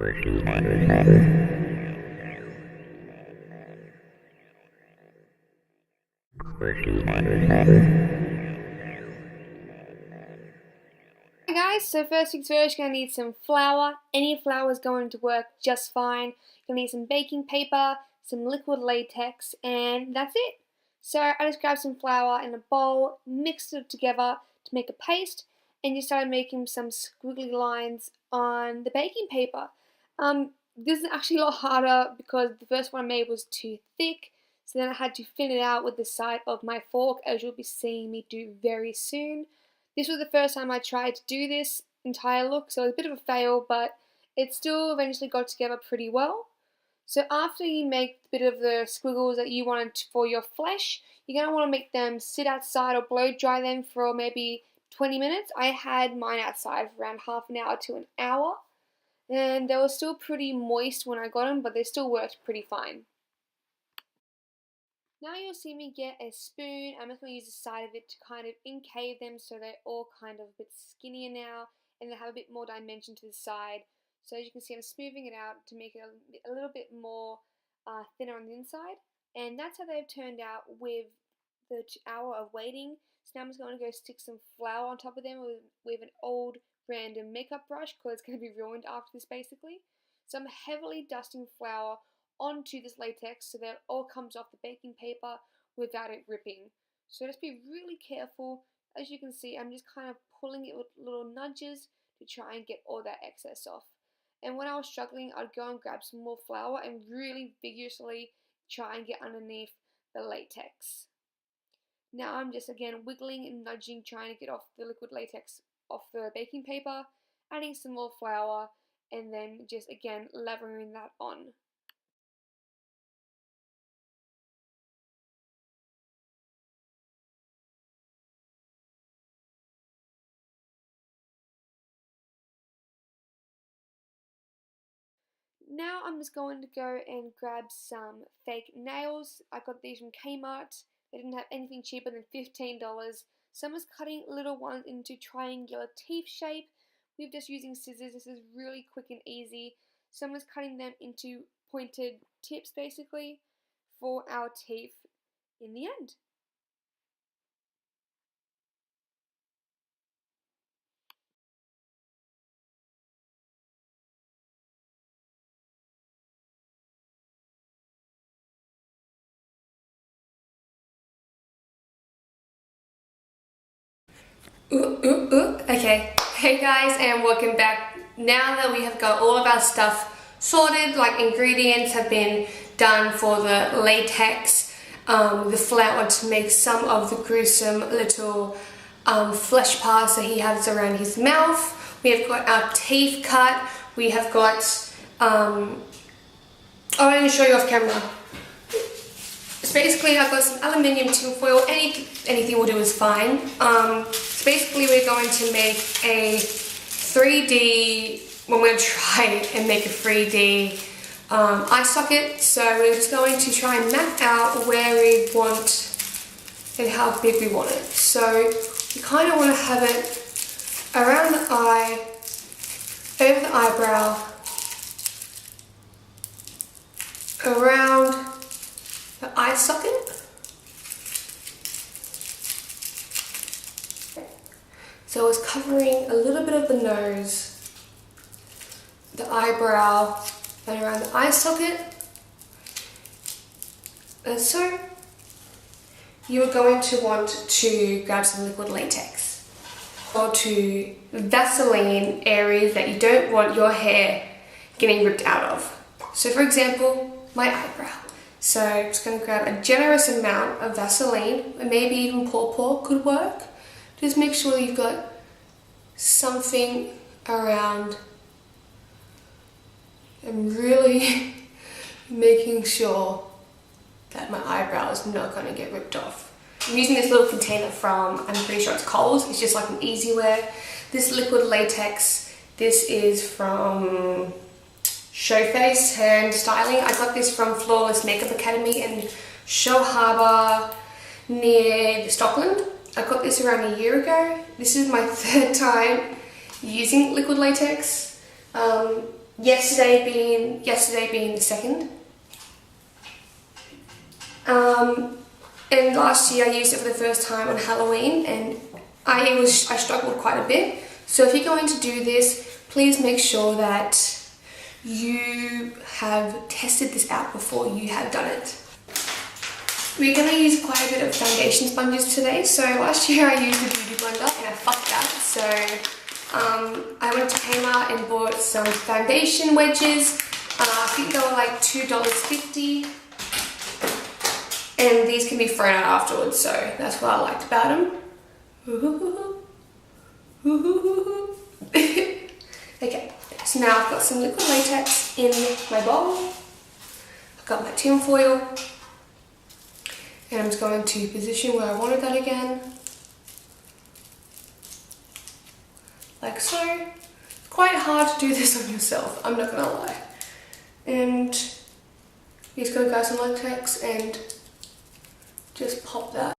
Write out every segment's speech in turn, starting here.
Hi guys, so first things first, you're going to need some flour. Any flour is going to work just fine. You're going to need some baking paper, some liquid latex, and that's it. So I just grabbed some flour in a bowl, mixed it together to make a paste, and just started making some squiggly lines on the baking paper. This is actually a lot harder because the first one I made was too thick, so then I had to thin it out with the side of my fork, as you'll be seeing me do very soon. This was the first time I tried to do this entire look, so it was a bit of a fail, but it still eventually got together pretty well. So after you make a bit of the squiggles that you wanted for your flesh, you're going to want to make them sit outside or blow dry them for maybe 20 minutes. I had mine outside for around half an hour to an hour, and they were still pretty moist when I got them, but they still worked pretty fine. Now you'll see me get a spoon. I'm just going to use the side of it to kind of incave them so they're all kind of a bit skinnier now and they have a bit more dimension to the side. So as you can see, I'm smoothing it out to make it a little bit more thinner on the inside. And that's how they've turned out with the hour of waiting. So now I'm just going to go stick some flour on top of them with an old random makeup brush because it's going to be ruined after this basically. So I'm heavily dusting flour onto this latex so that it all comes off the baking paper without it ripping. So just be really careful. As you can see, I'm just kind of pulling it with little nudges to try and get all that excess off. And when I was struggling, I'd go and grab some more flour and really vigorously try and get underneath the latex. Now I'm just again wiggling and nudging, trying to get off the liquid latex off the baking paper, adding some more flour, and then just again layering that on. Now I'm just going to go and grab some fake nails. I got these from Kmart. They didn't have anything cheaper than $15. So I'm just cutting little ones into triangular teeth shape. We're just using scissors. This is really quick and easy. So I'm just cutting them into pointed tips basically for our teeth in the end. Okay, hey guys, and welcome back. Now that we have got all of our stuff sorted, like ingredients have been done for the latex, the flour to make some of the gruesome little flesh parts that he has around his mouth. We have got our teeth cut. We have got, oh, I didn't show you off camera. So basically I've got some aluminium tin foil, anything will do is fine. So basically we're going to make a 3D, well, we're going to try and make a 3D eye socket. So we're just going to try and map out where we want and how big we want it. So we kind of want to have it around the eye, over the eyebrow, around the eye socket. So it's covering a little bit of the nose, the eyebrow, and around the eye socket. And so you're going to want to grab some liquid latex or to Vaseline areas that you don't want your hair getting ripped out of. So for example, my eyebrow. So I'm just going to grab a generous amount of Vaseline, and maybe even paw could work. Just make sure you've got something around and really making sure that my eyebrow is not going to get ripped off. I'm using this little container from, I'm pretty sure it's Kohl's. It's just like an easy wear. This liquid latex, this is from Showface Hair and Styling. I got this from Flawless Makeup Academy in Show Harbour near Stockland. I got this around a year ago. This is my third time using liquid latex. yesterday being the 2nd. And last year I used it for the first time on Halloween, and I struggled quite a bit. So if you're going to do this, please make sure that you have tested this out before you have done it. We're going to use quite a bit of foundation sponges today. So last year I used a beauty blender and I fucked that. So I went to Kmart and bought some foundation wedges. I think they were like $2.50. And these can be thrown out afterwards, so that's what I liked about them. Okay, so now I've got some liquid latex in my bowl. I've got my tin foil. And I'm just going to position where I wanted that again. Like so. It's quite hard to do this on yourself, I'm not gonna lie. And you're just gonna grab some latex and just pop that.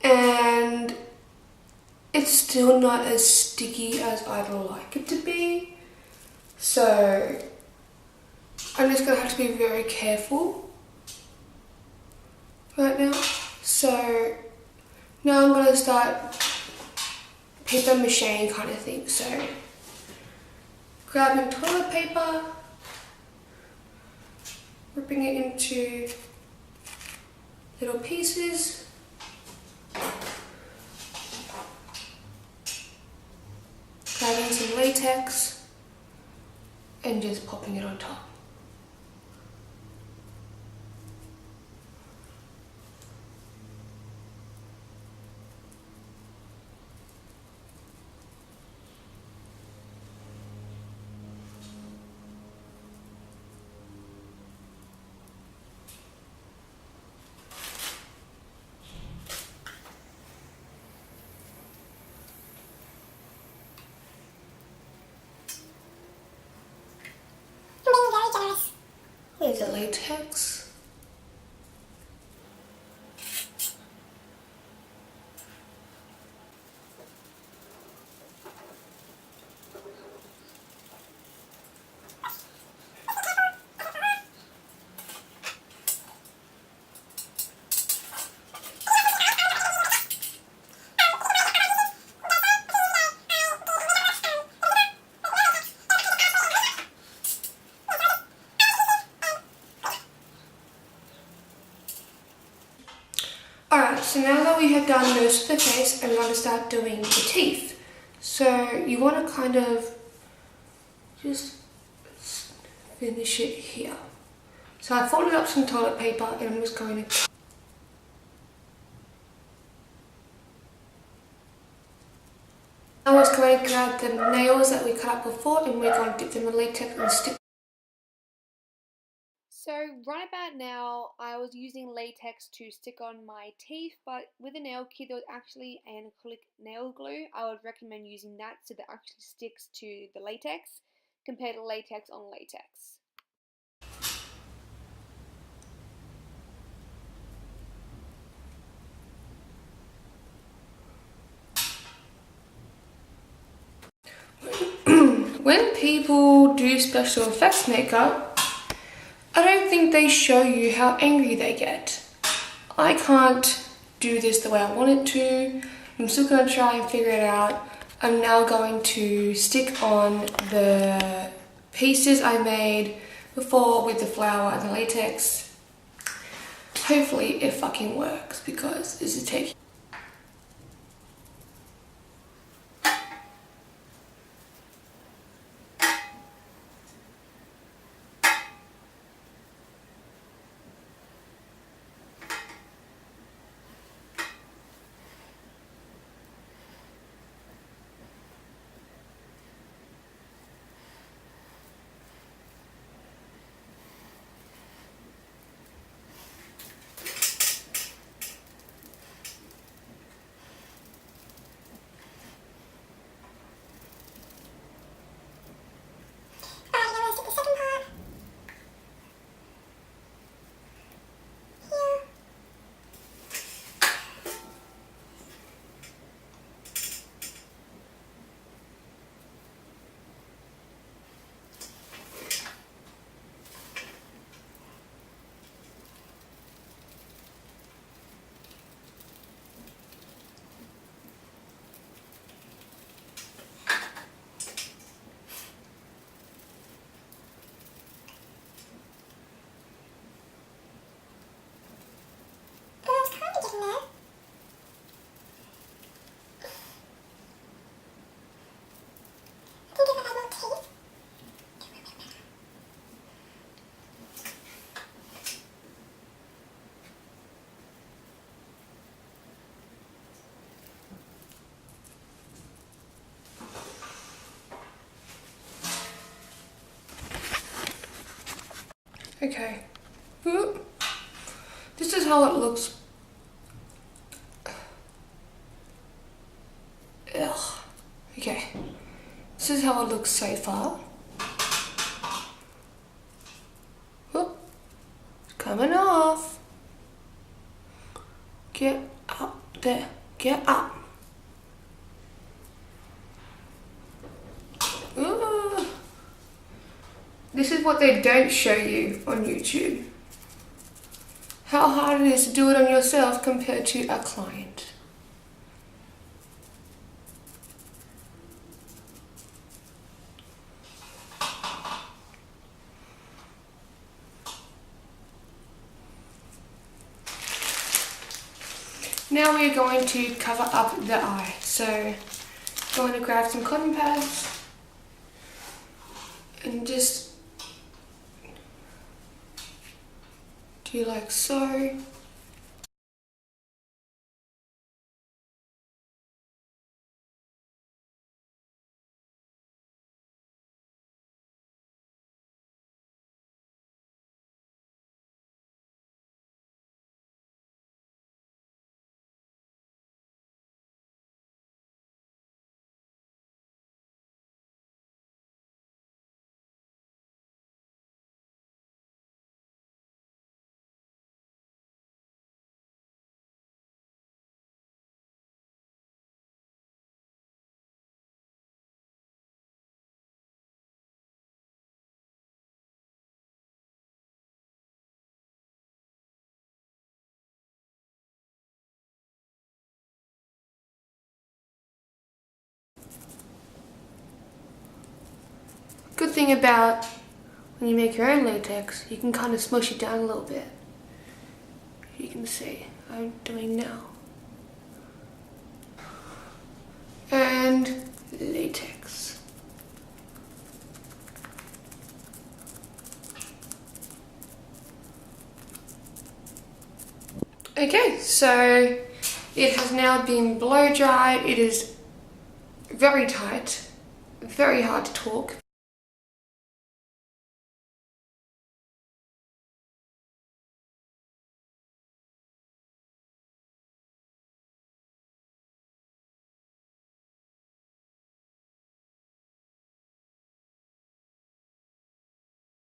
And it's still not as sticky as I'd like it to be, so I'm just gonna have to be very careful right now. So now I'm gonna start paper mache kind of thing. So grabbing toilet paper, ripping it into little pieces. Grabbing some latex and just popping it on top. Here's the latex. Alright, so now that we have done most of the face, I'm going to start doing the teeth. So you want to kind of just finish it here. So I folded up some toilet paper and I'm just going to... I was going to grab the nails that we cut up before and we're going to dip them in latex and stick. So right about now, I was using latex to stick on my teeth, but with a nail kit there was actually an acrylic nail glue. I would recommend using that so that actually sticks to the latex compared to latex on latex. When people do special effects makeup, I don't think they show you how angry they get. I can't do this the way I want it to. I'm still going to try and figure it out. I'm now going to stick on the pieces I made before with the flour and the latex. Hopefully it fucking works because this is taking. Okay. This is how it looks. Ugh. Okay. This is how it looks so far. Whoop. It's coming off. Get up there. Get up. Ooh. This is what they don't show you on YouTube. How hard it is to do it on yourself compared to a client. Now we are going to cover up the eye. So I'm going to grab some cotton pads and just do like so. Good thing about when you make your own latex, you can kind of smush it down a little bit. You can see I'm doing now. And latex. Okay, so it has now been blow dried. It is very tight, very hard to talk.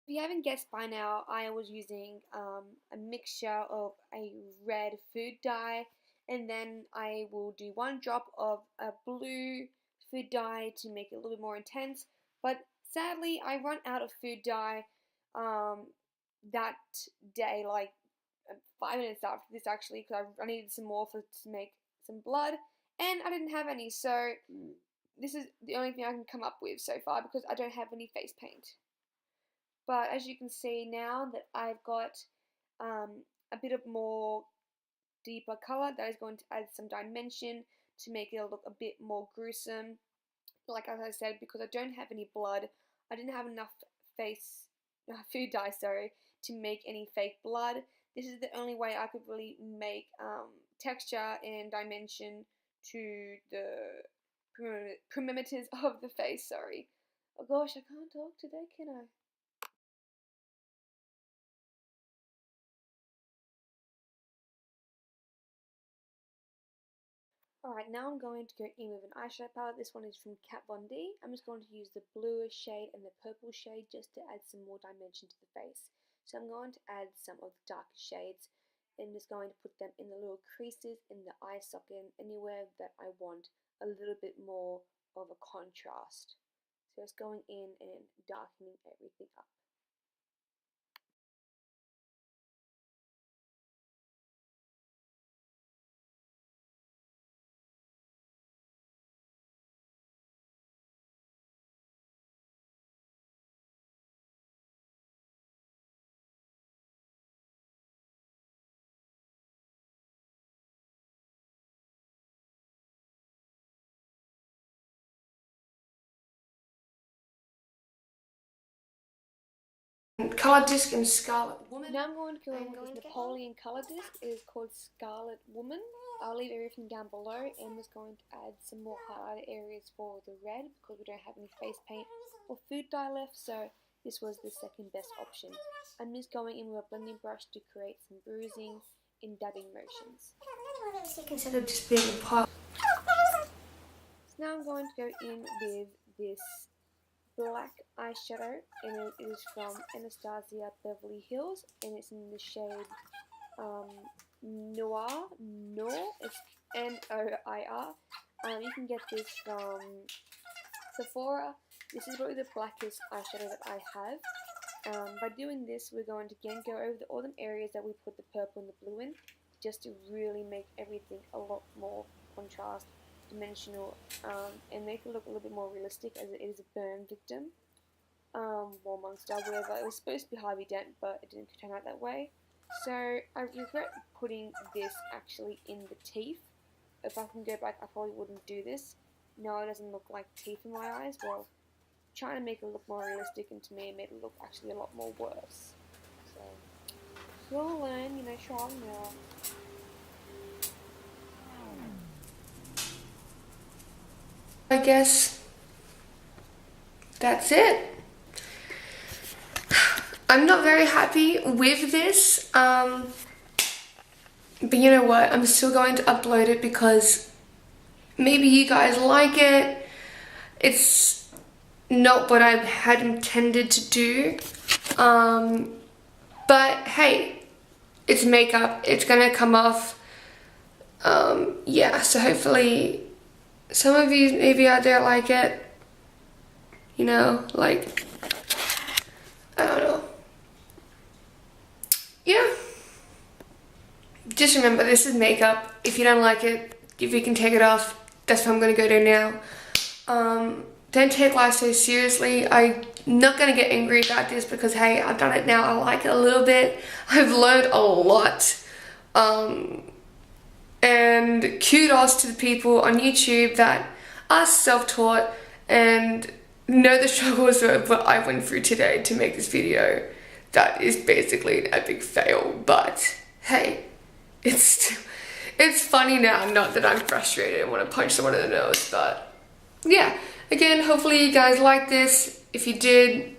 If you haven't guessed by now, I was using a mixture of a red food dye, and then I will do one drop of a blue food dye to make it a little bit more intense. But sadly, I run out of food dye that day, like 5 minutes after this actually, because I needed some more to make some blood, and I didn't have any. So this is the only thing I can come up with so far because I don't have any face paint. But as you can see now that I've got a bit of more deeper color, that is going to add some dimension to make it look a bit more gruesome. Like as I said, because I don't have any blood, I didn't have enough food dye, sorry, to make any fake blood. This is the only way I could really make texture and dimension to the perimeters of the face, sorry. Oh gosh, I can't talk today, can I? Alright, now I'm going to go in with an eyeshadow palette. This one is from Kat Von D. I'm just going to use the bluer shade and the purple shade just to add some more dimension to the face. So I'm going to add some of the darker shades and just going to put them in the little creases in the eye socket and anywhere that I want a little bit more of a contrast. So it's going in and darkening everything up. Color Disc and Scarlet Woman. Now I'm going to go in with this Napoleon color disc. It is called Scarlet Woman. I'll leave everything down below, and I'm just going to add some more highlighted areas for the red because we don't have any face paint or food dye left, so this was the second best option. I'm just going in with a blending brush to create some bruising and dabbing motions. Instead of just being a pile. So now I'm going to go in with this black eyeshadow, and it is from Anastasia Beverly Hills, and it's in the shade Noir. It's Noir. You can get this from Sephora. This is probably the blackest eyeshadow that I have. By doing this, we're going to again go over all the areas that we put the purple and the blue in, just to really make everything a lot more contrast, dimensional, and make it look a little bit more realistic as it is a burn victim. War monster, whatever. It was supposed to be Harvey Dent, but it didn't turn out that way. So I regret putting this actually in the teeth. If I can go back, I probably wouldn't do this. No, it doesn't look like teeth in my eyes. Well, trying to make it look more realistic, and to me it made it look actually a lot more worse. So you'll learn, you know, trial and error. I guess that's it. I'm not very happy with this, but you know what, I'm still going to upload it because maybe you guys like it. It's not what I had intended to do, but hey, it's makeup, it's gonna come off. Yeah, so hopefully some of you maybe out there like it, you know, like, I don't know. Yeah. Just remember, this is makeup. If you don't like it, if you can take it off, that's what I'm going to go do now. Don't take life so seriously. I'm not going to get angry about this because, hey, I've done it now. I like it a little bit. I've learned a lot. And kudos to the people on YouTube that are self-taught and know the struggles that I went through today to make this video. That is basically an epic fail, but hey, it's funny now, not that I'm frustrated and want to punch someone in the nose, but yeah. Again, hopefully you guys like this. If you did,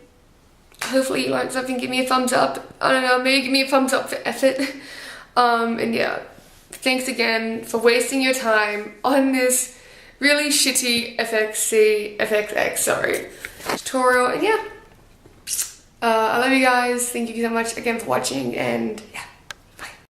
hopefully you learned something. Give me a thumbs up. I don't know, maybe give me a thumbs up for effort. And yeah, thanks again for wasting your time on this really shitty FXX tutorial. And yeah, I love you guys. Thank you so much again for watching, and